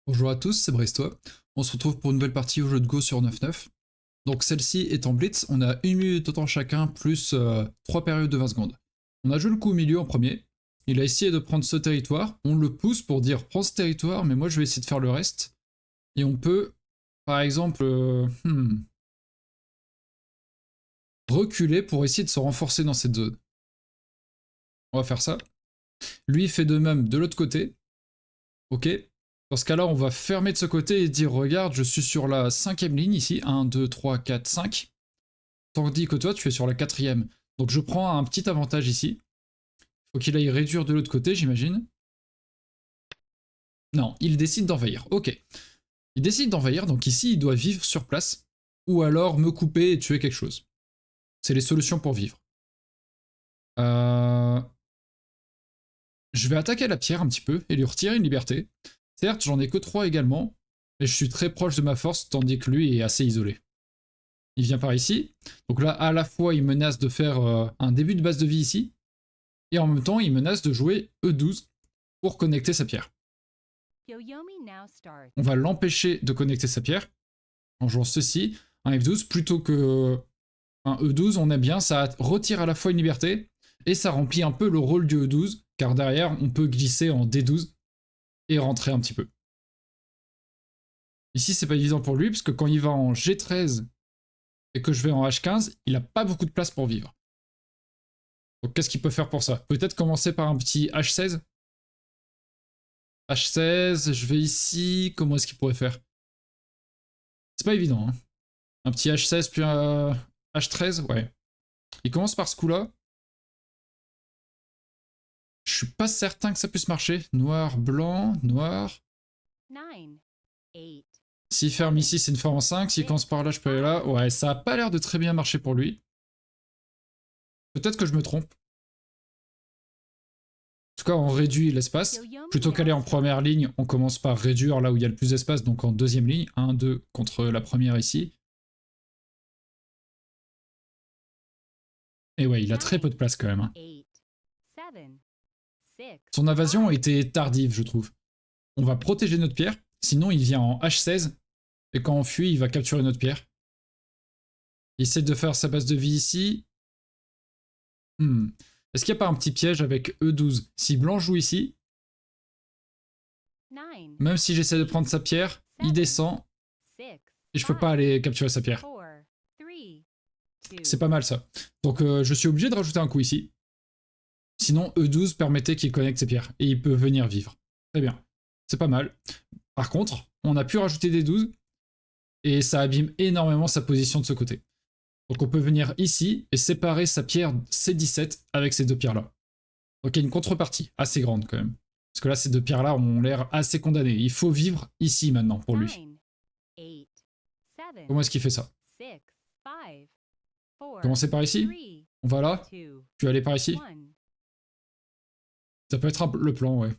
Bonjour à tous, c'est Brestois. On se retrouve pour une nouvelle partie au jeu de Go sur 9-9. Donc celle-ci est en blitz, on a 1 minute de temps chacun, plus 3 périodes de 20 secondes. On a joué le coup au milieu en premier, il a essayé de prendre ce territoire, on le pousse pour dire prends ce territoire, mais moi je vais essayer de faire le reste. Et on peut, par exemple, reculer pour essayer de se renforcer dans cette zone. On va faire ça. Lui fait de même de l'autre côté. Ok. Dans ce cas-là, on va fermer de ce côté et dire regarde, je suis sur la 5e ligne ici, 1, 2, 3, 4, 5. Tandis que toi, tu es sur la 4e. Donc je prends un petit avantage ici. Faut qu'il aille réduire de l'autre côté, j'imagine. Non, il décide d'envahir. Ok. Il décide d'envahir, donc ici, il doit vivre sur place. Ou alors me couper et tuer quelque chose. C'est les solutions pour vivre. Je vais attaquer la pierre un petit peu et lui retirer une liberté. Certes, j'en ai que 3 également, mais je suis très proche de ma force, tandis que lui est assez isolé. Il vient par ici, donc là, à la fois, il menace de faire un début de base de vie ici, et en même temps, il menace de jouer E12 pour connecter sa pierre. On va l'empêcher de connecter sa pierre en jouant ceci, un F12, plutôt que un E12, on aime bien, ça retire à la fois une liberté, et ça remplit un peu le rôle du E12, car derrière, on peut glisser en D12 et rentrer un petit peu. Ici, c'est pas évident pour lui, parce que quand il va en G13 et que je vais en H15, il a pas beaucoup de place pour vivre. Donc qu'est-ce qu'il peut faire pour ça? Peut-être commencer par un petit H16. H16, je vais ici, comment est-ce qu'il pourrait faire? C'est pas évident, hein. Un petit H16 puis un H13, ouais. Il commence par ce coup-là. Je suis pas certain que ça puisse marcher. Noir, blanc, noir. S'il ferme ici, c'est une forme en 5. S'il commence par là, je peux aller là. Ouais, ça a pas l'air de très bien marcher pour lui. Peut-être que je me trompe. En tout cas, on réduit l'espace. Plutôt qu'aller en première ligne, on commence par réduire là où il y a le plus d'espace, donc en deuxième ligne. 1, 2 contre la première ici. Et ouais, il a très peu de place quand même, hein. Son invasion était tardive, je trouve. On va protéger notre pierre, sinon il vient en H16, et quand on fuit, il va capturer notre pierre. Il essaie de faire sa base de vie ici. Est-ce qu'il n'y a pas un petit piège avec E12? Si blanc joue ici, même si j'essaie de prendre sa pierre, il descend, et je peux pas aller capturer sa pierre. C'est pas mal ça. Donc je suis obligé de rajouter un coup ici. Sinon E12 permettait qu'il connecte ses pierres, et il peut venir vivre. Très bien. C'est pas mal. Par contre, on a pu rajouter des 12, et ça abîme énormément sa position de ce côté. Donc on peut venir ici et séparer sa pierre C17 avec ces deux pierres-là. Donc il y a une contrepartie assez grande quand même. Parce que là, ces deux pierres-là ont l'air assez condamnées. Il faut vivre ici maintenant pour lui. Comment est-ce qu'il fait ça? Commencer par ici? On va là? Puis aller par ici? Ça peut être le plan, ouais.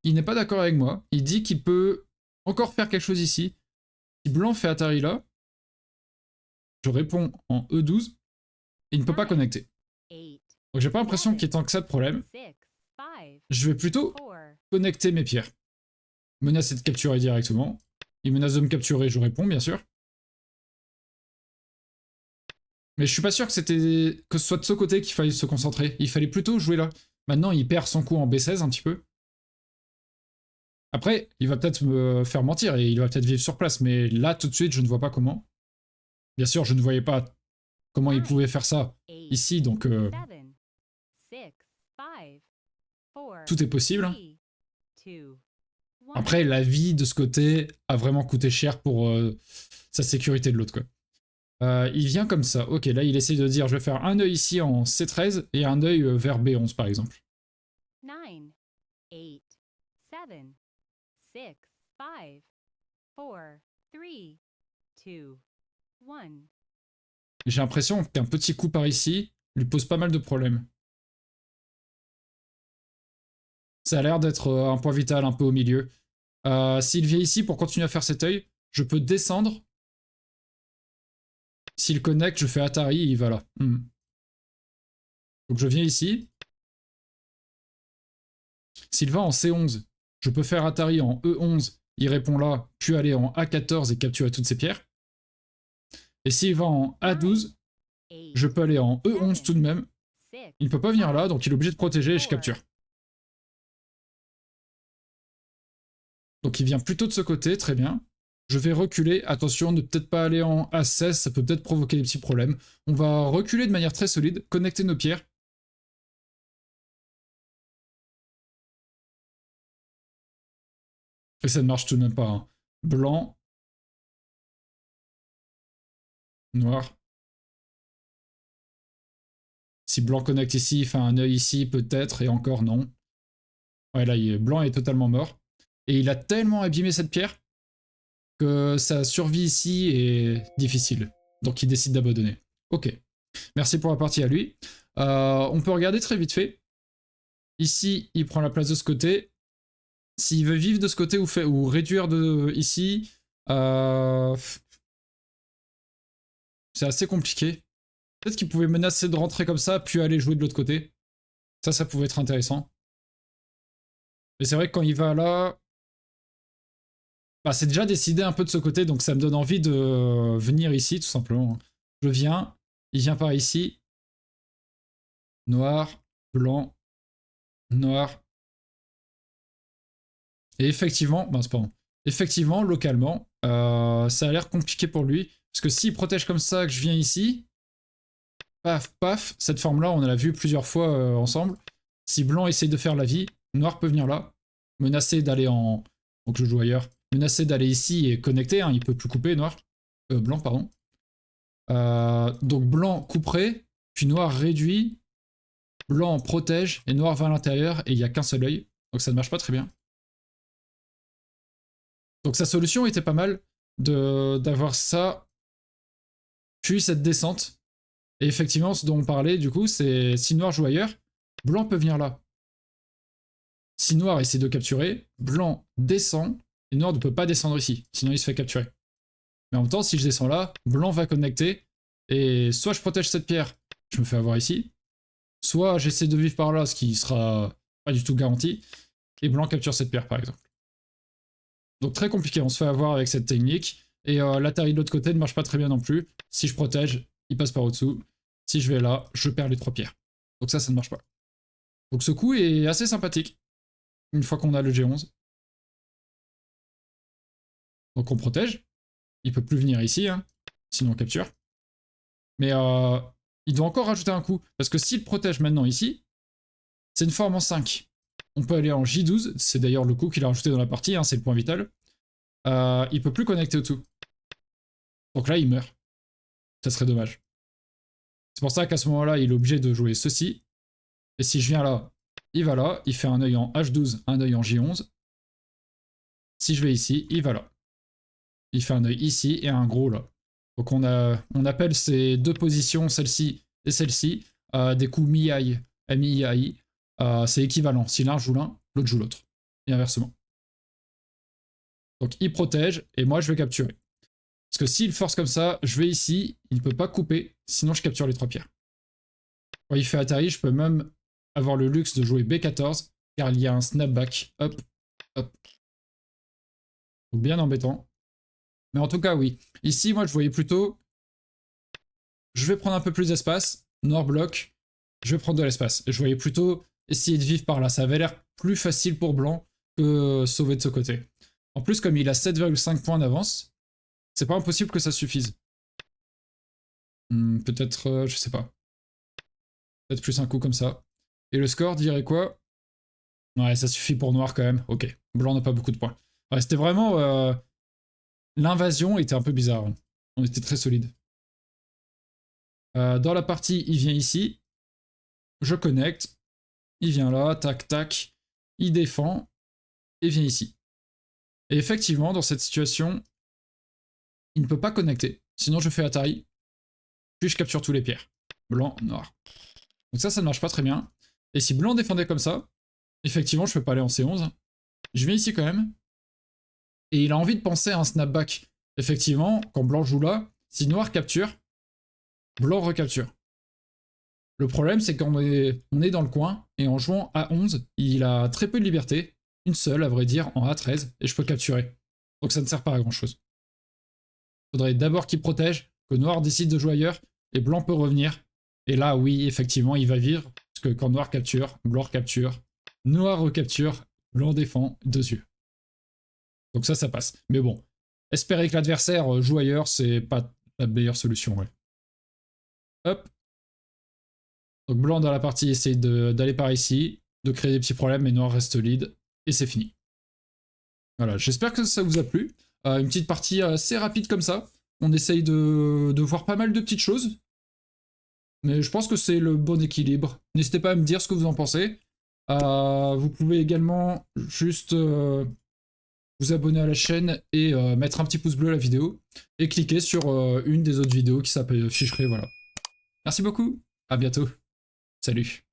Il n'est pas d'accord avec moi. Il dit qu'il peut encore faire quelque chose ici. Si blanc fait Atari là, je réponds en E12 et il ne peut pas connecter. Donc j'ai pas l'impression qu'il y ait tant que ça de problème. Je vais plutôt connecter mes pierres. Menacer de capturer directement. Il menace de me capturer, je réponds bien sûr. Mais je suis pas sûr que ce soit de ce côté qu'il fallait se concentrer. Il fallait plutôt jouer là. Maintenant il perd son coup en B16 un petit peu. Après, il va peut-être me faire mentir et il va peut-être vivre sur place, mais là tout de suite je ne vois pas comment. Bien sûr, je ne voyais pas comment il pouvait faire ça ici, donc tout est possible. Après, la vie de ce côté a vraiment coûté cher pour sa sécurité de l'autre, quoi. Il vient comme ça. Ok, là, il essaie de dire, je vais faire un œil ici en C13 et un œil vers B11, par exemple. J'ai l'impression qu'un petit coup par ici lui pose pas mal de problèmes. Ça a l'air d'être un point vital un peu au milieu. S'il vient ici pour continuer à faire cet œil, je peux descendre. S'il connecte, je fais Atari et il va là. Donc je viens ici. S'il va en C11, je peux faire Atari en E11, il répond là, puis aller en A14 et capturer toutes ces pierres. Et s'il va en A12, je peux aller en E11 tout de même. Il ne peut pas venir là, donc il est obligé de protéger et je capture. Donc il vient plutôt de ce côté, très bien. Je vais reculer, attention, ne peut-être pas aller en A16, ça peut peut-être provoquer des petits problèmes. On va reculer de manière très solide, connecter nos pierres. Et ça ne marche tout de même pas. Hein. Blanc. Noir. Si blanc connecte ici, il fait un œil ici, peut-être, et encore non. Ouais, là, blanc est totalement mort. Et il a tellement abîmé cette pierre que sa survie ici est difficile. Donc il décide d'abandonner. Ok. Merci pour la partie à lui. On peut regarder très vite fait. Ici, il prend la place de ce côté. S'il veut vivre de ce côté ou réduire de ici, c'est assez compliqué. Peut-être qu'il pouvait menacer de rentrer comme ça, puis aller jouer de l'autre côté. Ça pouvait être intéressant. Mais c'est vrai que quand il va là... Bah, c'est déjà décidé un peu de ce côté, donc ça me donne envie de venir ici, tout simplement. Je viens, il vient par ici. Noir, blanc, noir. Et effectivement, ben, pardon. Effectivement, localement, ça a l'air compliqué pour lui. Parce que s'il protège comme ça, que je viens ici, paf, paf, cette forme-là, on l'a vu plusieurs fois ensemble. Si blanc essaye de faire la vie, noir peut venir là, menacer d'aller en... Donc je joue ailleurs. Menacer d'aller ici et connecter, hein, il peut plus couper, noir. Blanc, pardon. Donc blanc couperait, puis noir réduit, blanc protège, et noir va à l'intérieur, et il n'y a qu'un seul œil. Donc ça ne marche pas très bien. Donc sa solution était pas mal d'avoir ça, puis cette descente. Et effectivement, ce dont on parlait, du coup, c'est si noir joue ailleurs, blanc peut venir là. Si noir essaie de capturer, blanc descend, et noir ne peut pas descendre ici, sinon il se fait capturer. Mais en même temps, si je descends là, blanc va connecter, et soit je protège cette pierre, je me fais avoir ici, soit j'essaie de vivre par là, ce qui sera pas du tout garanti, et blanc capture cette pierre par exemple. Donc très compliqué, on se fait avoir avec cette technique, et l'Atari de l'autre côté ne marche pas très bien non plus. Si je protège, il passe par au-dessous. Si je vais là, je perds les 3 pierres. Donc ça ne marche pas. Donc ce coup est assez sympathique, une fois qu'on a le G11. Donc on protège, il peut plus venir ici, hein, sinon on capture. Mais il doit encore rajouter un coup, parce que s'il protège maintenant ici, c'est une forme en 5. On peut aller en J12, c'est d'ailleurs le coup qu'il a rajouté dans la partie, hein, c'est le point vital. Il peut plus connecter au-dessous. Donc là, il meurt. Ça serait dommage. C'est pour ça qu'à ce moment-là, il est obligé de jouer ceci. Et si je viens là, il va là, il fait un œil en H12, un œil en J11. Si je vais ici, il va là. Il fait un œil ici et un gros là. Donc on appelle ces deux positions, celle-ci et celle-ci, des coups mi-aïe, mi-aïe. C'est équivalent. Si l'un joue l'un, l'autre joue l'autre. Et inversement. Donc il protège et moi je vais capturer. Parce que s'il force comme ça, je vais ici, il ne peut pas couper, sinon je capture les 3 pierres. Quand il fait Atari, je peux même avoir le luxe de jouer B14, car il y a un snapback. Hop, hop. Donc bien embêtant. Mais en tout cas, oui. Ici, moi, je voyais plutôt... Je vais prendre un peu plus d'espace. Noir bloc. Je vais prendre de l'espace. Je voyais plutôt essayer de vivre par là. Ça avait l'air plus facile pour blanc que sauver de ce côté. En plus, comme il a 7,5 points d'avance, c'est pas impossible que ça suffise. Peut-être, je sais pas. Peut-être plus un coup comme ça. Et le score dirait quoi? Ouais, ça suffit pour noir quand même. Ok. Blanc n'a pas beaucoup de points. Ouais, c'était vraiment... L'invasion était un peu bizarre. On était très solide. Dans la partie, il vient ici. Je connecte. Il vient là, tac, tac. Il défend. Et vient ici. Et effectivement, dans cette situation, il ne peut pas connecter. Sinon, je fais Atari. Puis je capture tous les pierres. Blanc, noir. Donc ça ne marche pas très bien. Et si blanc défendait comme ça, effectivement, je peux pas aller en C11. Je viens ici quand même. Et il a envie de penser à un snapback. Effectivement, quand blanc joue là, si noir capture, blanc recapture. Le problème, c'est qu'on est dans le coin, et en jouant A11, il a très peu de liberté, une seule, à vrai dire, en A13, et je peux capturer. Donc ça ne sert pas à grand-chose. Faudrait d'abord qu'il protège, que Noir décide de jouer ailleurs, et Blanc peut revenir. Et là, oui, effectivement, il va vivre, parce que quand Noir capture, Blanc recapture, Noir recapture, Blanc défend, 2 yeux. Donc ça passe. Mais bon, espérer que l'adversaire joue ailleurs, c'est pas la meilleure solution, ouais. Hop. Donc Blanc dans la partie essaye d'aller par ici, de créer des petits problèmes, mais Noir reste lead, et c'est fini. Voilà, j'espère que ça vous a plu. Une petite partie assez rapide comme ça. On essaye de voir pas mal de petites choses, mais je pense que c'est le bon équilibre. N'hésitez pas à me dire ce que vous en pensez. Vous pouvez également juste vous abonner à la chaîne et mettre un petit pouce bleu à la vidéo, et cliquer sur une des autres vidéos qui s'afficherait, voilà. Merci beaucoup, à bientôt, salut.